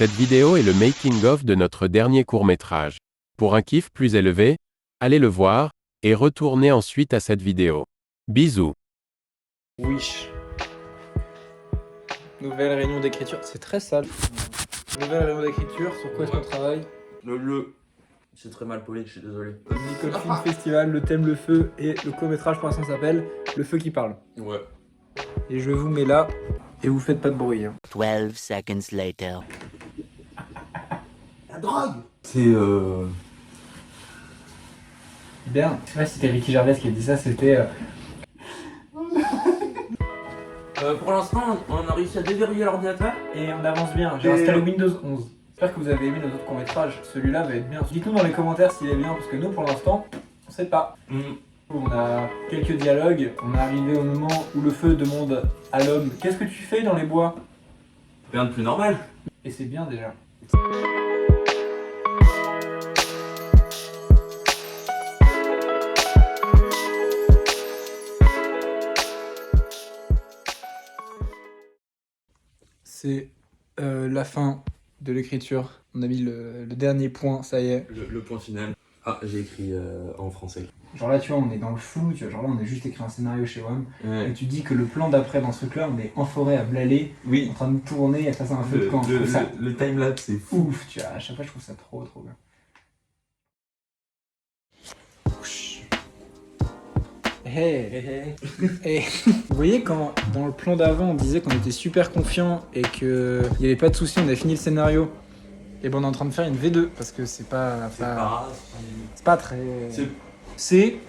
Cette vidéo est le making-of de notre dernier court-métrage. Pour un kiff plus élevé, allez le voir, et retournez ensuite à cette vidéo. Bisous. Wish. Nouvelle réunion d'écriture. C'est très sale. Nouvelle réunion d'écriture. Sur quoi est-ce qu'on travaille? C'est très mal poli, je suis désolé. Nicole Film Festival, le thème le feu et le court-métrage pour l'instant s'appelle Le feu qui parle. Ouais. Et je vous mets là et vous faites pas de bruit. Hein. 12 seconds later. La drogue. C'est Bien. Je sais pas si c'était Ricky Gervais qui a dit ça, c'était... pour l'instant, on a réussi à déverrouiller l'ordinateur. Et on avance bien, j'ai installé Windows 11. J'espère que vous avez aimé nos autres courts-métrages, celui-là va être bien. Dites-nous dans les commentaires s'il est bien, parce que nous pour l'instant, on sait pas. On a quelques dialogues, on est arrivé au moment où le feu demande à l'homme « Qu'est-ce que tu fais dans les bois ?» Rien de plus normal. Et c'est bien déjà. C'est la fin de l'écriture. On a mis le dernier point, ça y est. Le point final. Ah, j'ai écrit en français. Genre là, tu vois, on est dans le flou, tu vois. Genre là, on a juste écrit un scénario chez WAM. Ouais. Et tu dis que le plan d'après dans ce truc-là, on est en forêt à Blalé, Oui. en train de tourner et face à un feu de camp. Je trouve ça Le timelapse, c'est fou. ouf, tu vois. À chaque fois, je trouve ça trop bien. Hey. Et vous voyez quand dans le plan d'avant on disait qu'on était super confiant et qu'il n'y avait pas de soucis, on a fini le scénario, et ben on est en train de faire une V2 parce que c'est pas très... C'est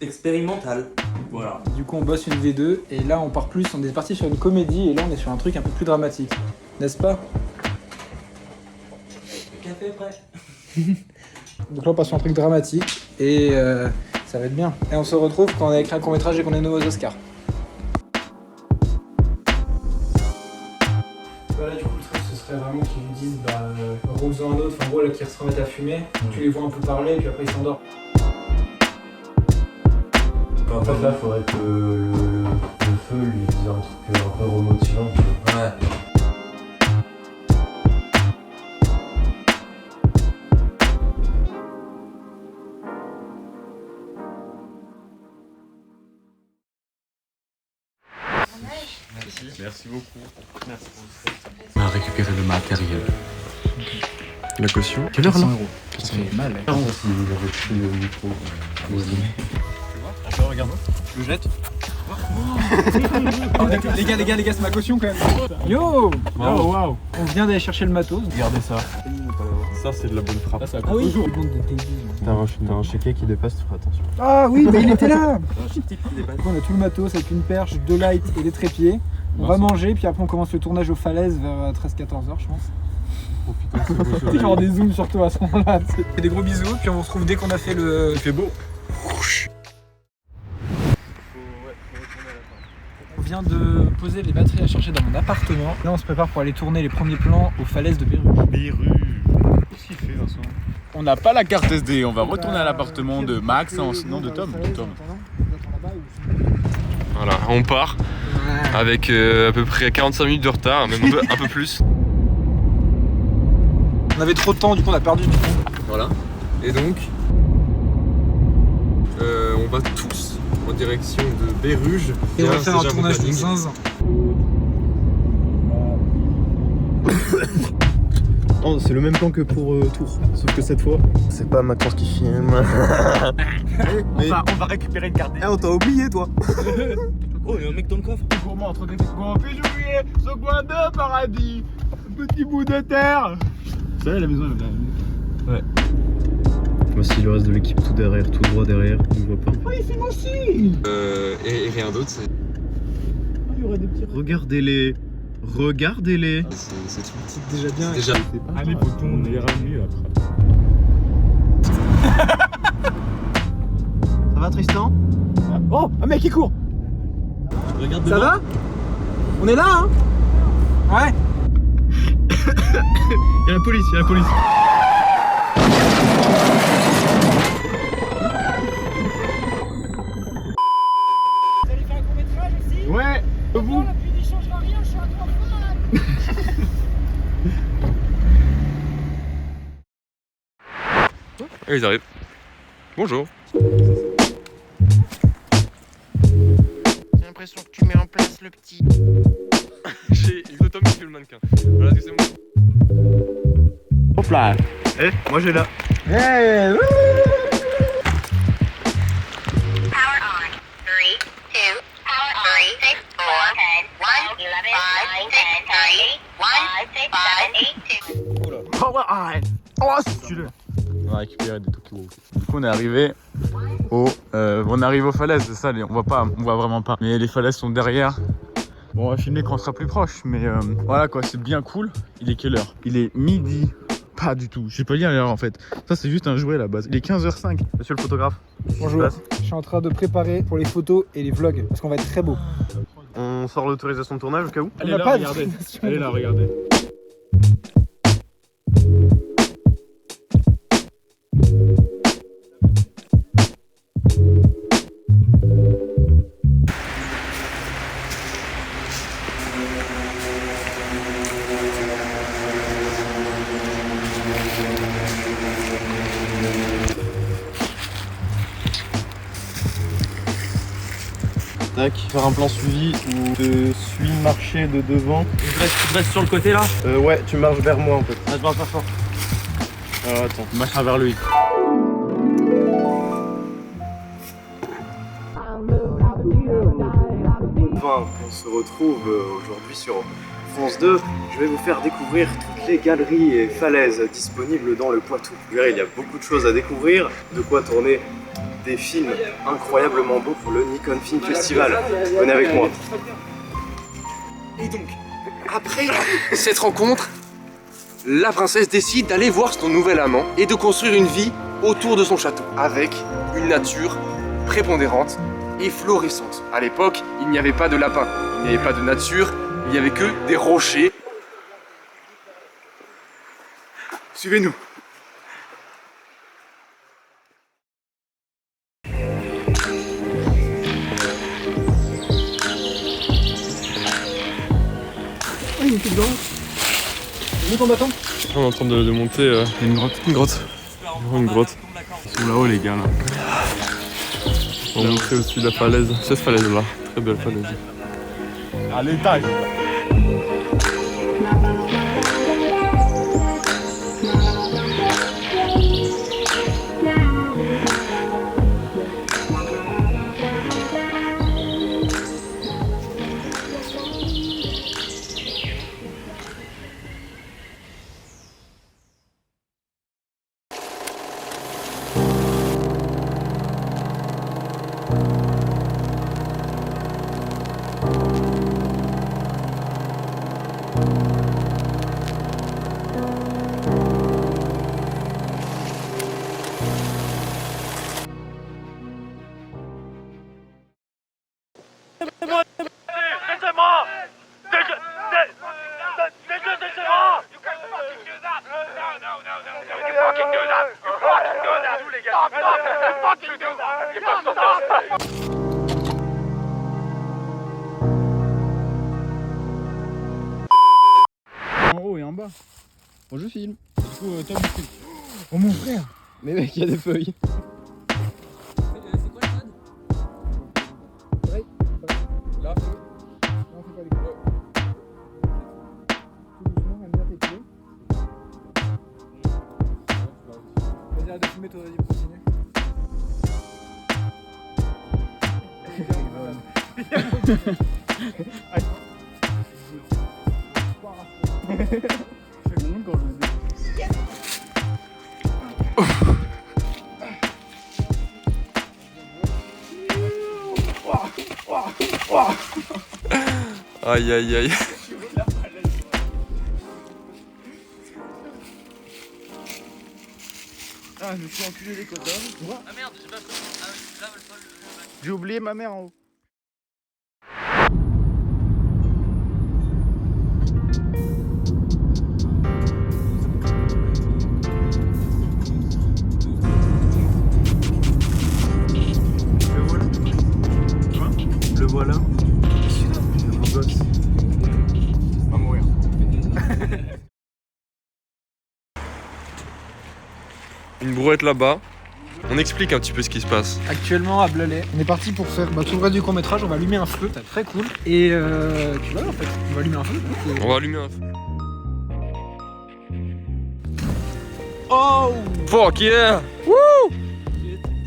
expérimental. Voilà. Du coup on bosse une V2 et là on part plus, on est parti sur une comédie et là on est sur un truc un peu plus dramatique, n'est-ce pas? Le café est prêt. Donc là on passe sur un truc dramatique et ça va être bien. Et on se retrouve quand on a écrit un court-métrage et qu'on est nommé aux Oscars. Voilà, du coup le truc ce serait vraiment qu'ils nous disent roule-en un autre, enfin en gros là qu'ils se remettent à fumer, tu les vois un peu parler et puis après ils s'endorment. En fait là faudrait que le feu lui dise un truc un peu remotivant. Ouais. Merci beaucoup. Merci. On a récupéré le matériel. La caution. Quelle heure là? Ça fait mal. Je sais pas s'il avait pris le micro. Regarde, je le jette. Les gars, c'est ma caution quand même. Yo! Wow. On vient d'aller chercher le matos. Regardez ça. Ça, c'est de la bonne frappe. Ah oui. T'as un chéquier qui dépasse, tu feras attention. Ah oui, mais il était là. On a tout le matos avec une perche, 2 lights et des trépieds. On va manger, puis après on commence le tournage aux falaises vers 13-14 h je pense. Oh putain, c'est beau. Tu genre des zooms surtout à ce moment-là. Des gros bisous, puis on se retrouve dès qu'on a fait le... Il fait beau. On vient de poser les batteries à charger dans mon appartement. Là on se prépare pour aller tourner les premiers plans aux falaises de Béruges. Qu'est-ce qu'il fait, Vincent? On n'a pas la carte SD, on va retourner à l'appartement de Max, non de Tom. Voilà, on part avec à peu près 45 minutes de retard, même un peu plus. On avait trop de temps, du coup on a perdu du temps. Voilà, et donc on va tous en direction de Béruges. Et on va faire un tournage de zinzin. Oh, c'est le même plan que pour Tours, sauf que cette fois, c'est pas Macron qui filme. On va récupérer une carte. On t'a oublié toi. Oh, il y a un mec dans le coffre. Gourmand entre des gourmands. Puis j'oubliais ce coin de paradis. Un petit bout de terre. Vous savez la maison là. Ouais. Voici le reste de l'équipe tout derrière, tout droit derrière, on ne voit pas. Oh, il filme aussi. Et rien d'autre, c'est Il y aurait des petits... Regardez-les. Regardez-les. c'est tout. C'est déjà bien. Déjà. Allez, poton, on est ramenés après. Ça va Tristan? Oh, un mec qui court. Regarde Ça devant. va? On est là, hein? Ouais. Il y a la police, Vous allez faire un court-métrage aussi? Ouais, vous. La pluie n'y changera rien, je suis un grand fan. Et ils arrivent. Bonjour. J'ai l'impression que tu mets en place le petit. J'ai Tom qui fait le mannequin. Voilà, c'est bon. Hop là. Eh, moi j'ai là. Power on. 3, 2, power on. 6, 4, 10, 1, 11, 5, 6, 7, 8, 1, 6, 5, 8, 2. Power on. Oh, stylé. On a récupéré des Tokiwo. Du coup, on est arrivé aux falaises, c'est ça, on voit vraiment pas. Mais les falaises sont derrière. Bon, on va filmer quand on sera plus proche, mais voilà quoi, c'est bien cool. Il est quelle heure? Il est midi. Pas du tout, je sais pas lire l'heure en fait. Ça, c'est juste un jouet à la base. Il est 15h05. Monsieur le photographe. Bonjour, je suis en train de préparer pour les photos et les vlogs parce qu'on va être très beau. On sort l'autorisation de tournage au cas où. Allez là, regardez. Allez là, regardez. Tac, faire un plan suivi où je suis marché de devant. Tu restes sur le côté là. Ouais, tu marches vers moi en fait. Ah, je vais faire fort. Alors attends. On marchera vers lui. Enfin, on se retrouve aujourd'hui sur France 2. Je vais vous faire découvrir toutes les galeries et falaises disponibles dans le Poitou. Vous verrez, il y a beaucoup de choses à découvrir, de quoi tourner des films incroyablement beaux pour le Nikon Film Festival. Venez avec moi. Et donc, après cette rencontre, la princesse décide d'aller voir son nouvel amant et de construire une vie autour de son château, avec une nature prépondérante et florissante. À l'époque, il n'y avait pas de lapins, il n'y avait pas de nature, il n'y avait que des rochers. Suivez-nous. On est en train de monter une grotte. Une grotte. Ils sont là-haut les gars là. On va monter au-dessus de la falaise. Cette falaise là. Très belle falaise. À l'étage. En haut et en bas. Bon, je filme. Du coup, Tom filme. Oh mon frère. Mais mec, il y a des feuilles. Là, on fait pas les coups. Tout doucement, aime bien tes pieds. Vas-y, arrête de filmer, toi, vas-y, continue. Aïe aïe aïe. Ah, je me suis enculé les quotas. Ah merde, j'ai pas. J'ai oublié ma mère en haut. Le voilà. Le beau gosse. Va mourir. une brouette là-bas. On explique un petit peu ce qui se passe. Actuellement à Blalet, on est parti pour faire tout le reste du court métrage, on va allumer un feu, c'est très cool. Et tu vois en fait, on va allumer un feu. On va allumer un feu. Oh Fuck yeah! Wouh!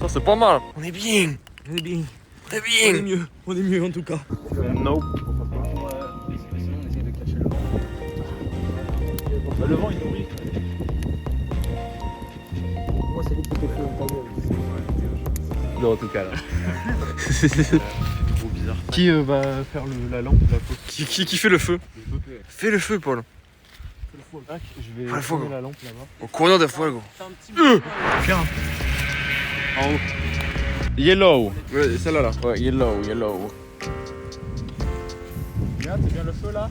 Ça c'est pas mal. On est bien. On est bien. On est bien. On est mieux en tout cas. Nope. Le vent il nourrit. Moi c'est lui qui fait feu en ta gueule. Non en tout cas là. Trop bizarre. Qui va faire la lampe, la pause? Qui fait le feu? Fais le feu, Paul. Je vais Fais le feu, allumer gros. la lampe là-bas. Au courant de fuego. Tiens. En haut. Yellow. Ouais, celle-là là. Ouais, yellow. Regarde, c'est bien le feu là.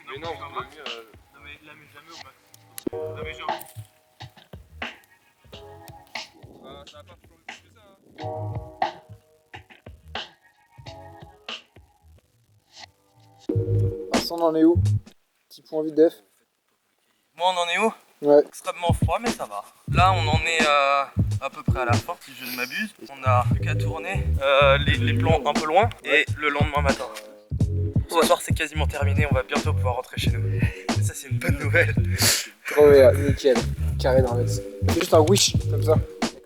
Mais non, vous avez mis, jamais au max. Non mais genre. Ça va pas plus que ça. Vincent, on en est où? Petit point vite def. Moi, on en est où? Ouais. Extrêmement froid, mais ça va. Là, on en est à peu près à la fin, si je ne m'abuse. On a plus qu'à tourner les plans un peu loin et le lendemain matin. Ce soir, c'est quasiment terminé. On va bientôt pouvoir rentrer chez nous. Et ça, c'est une bonne nouvelle. Trop bien, nickel. Carré dans l'axe. C'est juste un wish, comme ça.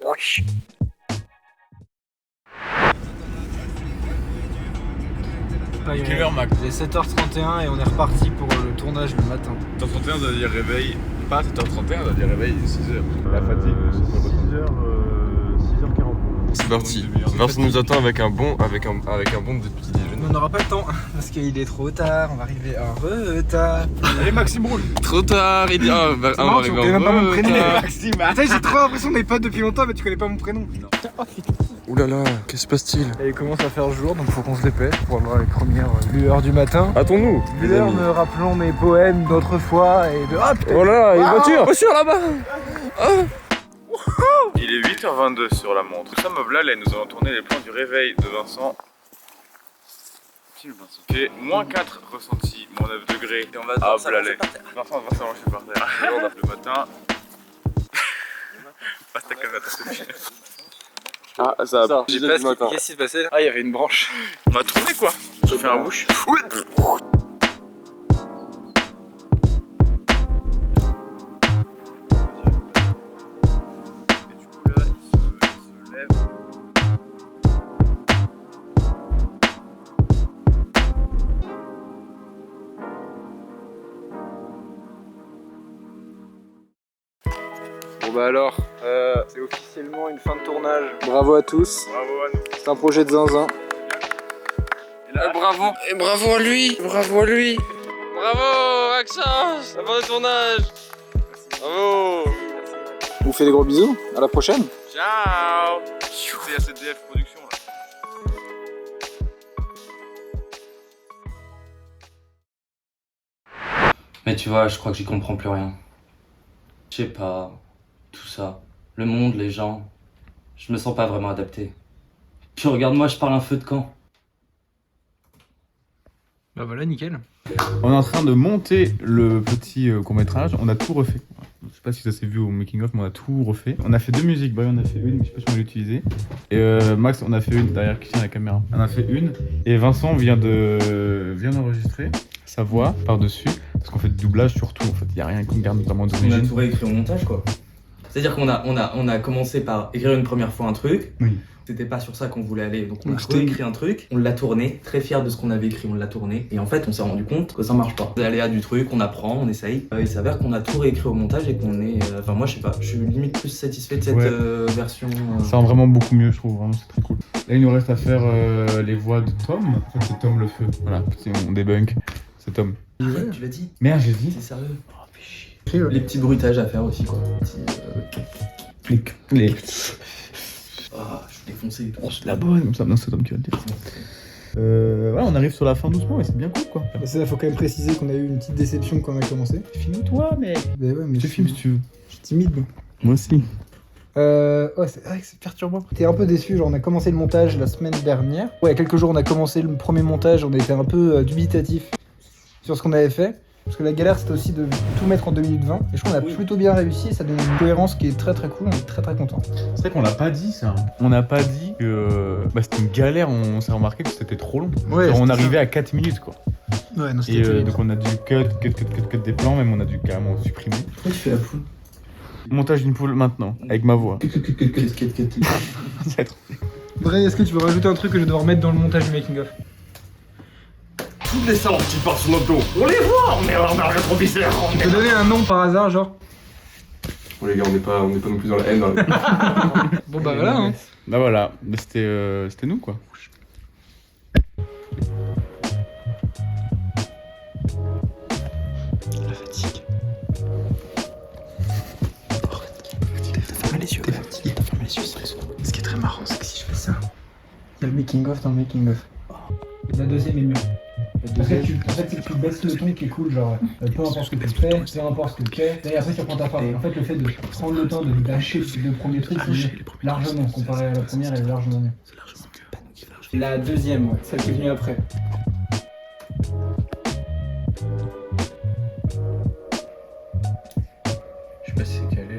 Wesh. Quelle heure, Max? Il est 7h31 et on est reparti pour le tournage le matin. 7h31, ça veut dire réveil. Pas 7h31, ça veut dire réveil 6h. La fatigue, 6h40. C'est parti. Vincent nous attend avec un bon de petit déjeuner. Mais on n'aura pas le temps parce qu'il est trop tard, on va arriver en retard. Allez Maxime, roule. Trop tard, il dit. Ah, bah, C'est on marrant, va tu arriver connais en même pas mon prénom. retard. Maxime. Attends, j'ai trop l'impression qu'on est potes depuis longtemps, mais tu connais pas mon prénom. Ouh là là, qu'est-ce qui se passe-t-il? Et il commence à faire jour, donc faut qu'on se dépêche pour avoir les premières lueurs du matin. Hâtons-nous. Lueurs me rappelant mes poèmes d'autrefois et de. Ah putain. Oh là là, une Ah. voiture! Voiture là-bas! Il est 8h22 sur la montre. Nous sommes au Blalet, nous allons tourner les plans du réveil de Vincent. Qui est Vincent? Qui est -4 ressenti, -9 degrés. Et on va Ah, devoir s'allonger Blalet. par terre. Vincent va s'allonger par terre. Le matin. Passe ta canette. Ah, ça a J'ai pas ce Qu'est-ce qui s'est passé là? Ah, il y avait une branche. On va tourner quoi? Je fais un bouche. Et du coup là, il se lève. Bon bah alors, c'est officiellement une fin de tournage. Bravo à tous. Bravo à nous. C'est un projet de zinzin. Bravo! Et bravo à lui! Bravo à lui! Bravo, Maxence! La fin de tournage! Bravo! Je vous fais des gros bisous. À la prochaine. Ciao! C'est ACDF Production là. Mais tu vois, je crois que j'y comprends plus rien. Je sais pas, tout ça, le monde, les gens, je me sens pas vraiment adapté. Puis regarde-moi, je parle un feu de camp. Bah voilà, nickel. On est en train de monter le petit court-métrage, on a tout refait. Je sais pas si ça s'est vu au making-of, mais on a tout refait. On a fait deux musiques, Brian en a fait une, mais je sais pas si on l'a utilisée. Et Max, on a fait une derrière qui tient la caméra. On a fait une, et Vincent vient d'enregistrer sa voix par-dessus, parce qu'on fait du doublage sur tout, en fait. Il n'y a rien qu'on garde notamment On a d'origine. tout réécrit au montage, quoi. C'est-à-dire qu'on a commencé par écrire une première fois un truc. Oui. C'était pas sur ça qu'on voulait aller. Donc on a Donc, c'était- réécrit un truc, on l'a tourné, très fier de ce qu'on avait écrit, on l'a tourné. Et en fait, on s'est rendu compte que ça marche pas. Les aléas du truc, on apprend, on essaye. Il s'avère qu'on a tout réécrit au montage et qu'on est. Enfin, moi, je sais pas, je suis limite plus satisfait de cette Ouais. version. Ça rend vraiment beaucoup mieux, je trouve, vraiment, c'est très cool. Là, il nous reste à faire les voix de Tom. En fait, c'est Tom le feu. Voilà, on débunk. C'est Tom. Arrête, tu l'as dit. Merde, j'ai dit. C'est sérieux. Oh, fais chier. Les petits bruitages à faire aussi, quoi. Les... Ah, je suis défoncé et tout. C'est la bonne, comme ça. Non, c'est Tom qui va le dire. Voilà, on arrive sur la fin doucement et c'est bien cool, quoi. C'est ça, faut quand même préciser qu'on a eu une petite déception quand on a commencé. Filme-toi, mec. Bah ouais, mais Je te filme si tu veux. je suis timide. Moi aussi. Ouais, c'est vrai que c'est perturbant. T'es un peu déçu, genre on a commencé le montage la semaine dernière. Ouais, il y a quelques jours on a commencé le premier montage, on était un peu dubitatif sur ce qu'on avait fait. Parce que la galère c'était aussi de tout mettre en 2 minutes 20. Et je crois qu'on a plutôt bien réussi et ça donne une cohérence qui est très très cool, on est très très content. C'est vrai qu'on l'a pas dit ça. On n'a pas dit que c'était une galère, on s'est remarqué que c'était trop long. Ouais, genre, on c'était arrivait à 4 minutes quoi. Ouais, non, Et donc on a dû cut des plans, même on a dû carrément supprimer. Pourquoi tu fais la poule? Montage d'une poule maintenant, avec ma voix. Bray, est-ce que tu veux rajouter un truc que je dois remettre dans le montage du making of? Toutes les salons qui partent sur notre dos. On les voit, on est en rétroviseur. Tu peux donner un nom par hasard, genre? Bon les gars, on n'est pas non plus dans la haine. Bon bah voilà, hein. Bah voilà, c'était nous quoi. La fatigue. Ferme les yeux, ferme les yeux. Ce qui est très marrant, c'est que si je fais ça, il y a le making of dans le making of. La deuxième est mieux. En fait, c'est que tu baisses le ton qui est cool, genre peu importe ce que tu fais, peu importe ce que tu fais, et après tu reprends ta phrase. En fait, le fait de prendre le temps de lâcher les deux premiers trucs, c'est mieux. Largement, comparé à la première, elle est largement mieux. La deuxième, ouais, celle qui est venue après. Je sais pas si c'est calé.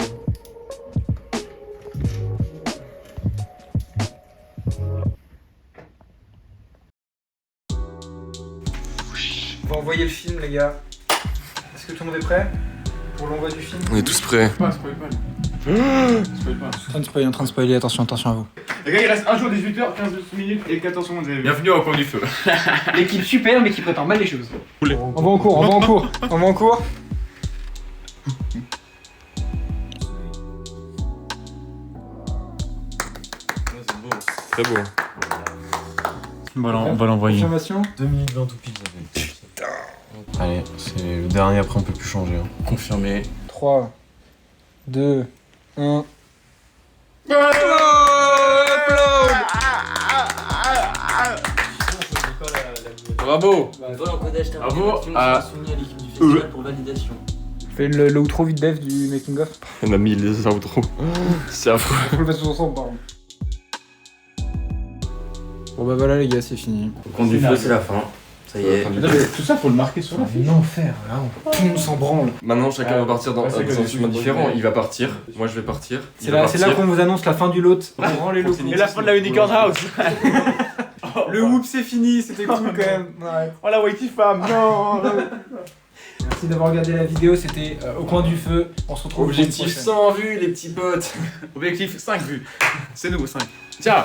On va envoyer le film, les gars. Est-ce que tout le monde est prêt pour l'envoi du film? On est tous prêts. Spoil pas. En train de spoiler, attention à vous. Les gars, il reste un jour 18h, 15 minutes et 14 secondes. Bienvenue au coin du feu. L'équipe super, mais qui prépare mal les choses. On va en cours, on va en cours. Très beau. Voilà, on va l'envoyer. Confirmation. 2 minutes 20 tout pile, ça fait. Putain. Allez, c'est le dernier, après on peut plus changer. Hein. Confirmé. 3, 2, 1. Bravo. Bravo à soumis à l'équipe du festival pour validation. Fais le outro vite dev du making of. On a mis les outros. C'est affreux. Faut le faire tous ensemble, pardon. Bon bah voilà les gars, c'est fini. Au compte du feu, c'est la fin. Ça y est. Tout ça, faut le marquer sur la fiche. L'enfer, là, tout le monde s'en branle. Maintenant, chacun va partir dans un chemin différent. Il va partir. Moi, je vais partir. C'est là qu'on vous annonce la fin du lot. On rend les lots. Et la fin de la Unicorn House. Le whoop c'est fini, c'était cool quand même. Ouais. Oh la Whitey femme, non. Merci d'avoir regardé la vidéo, c'était au coin du feu. On se retrouve Objectif 100 vues, les petits potes. Objectif 5 vues. C'est nous 5. Ciao.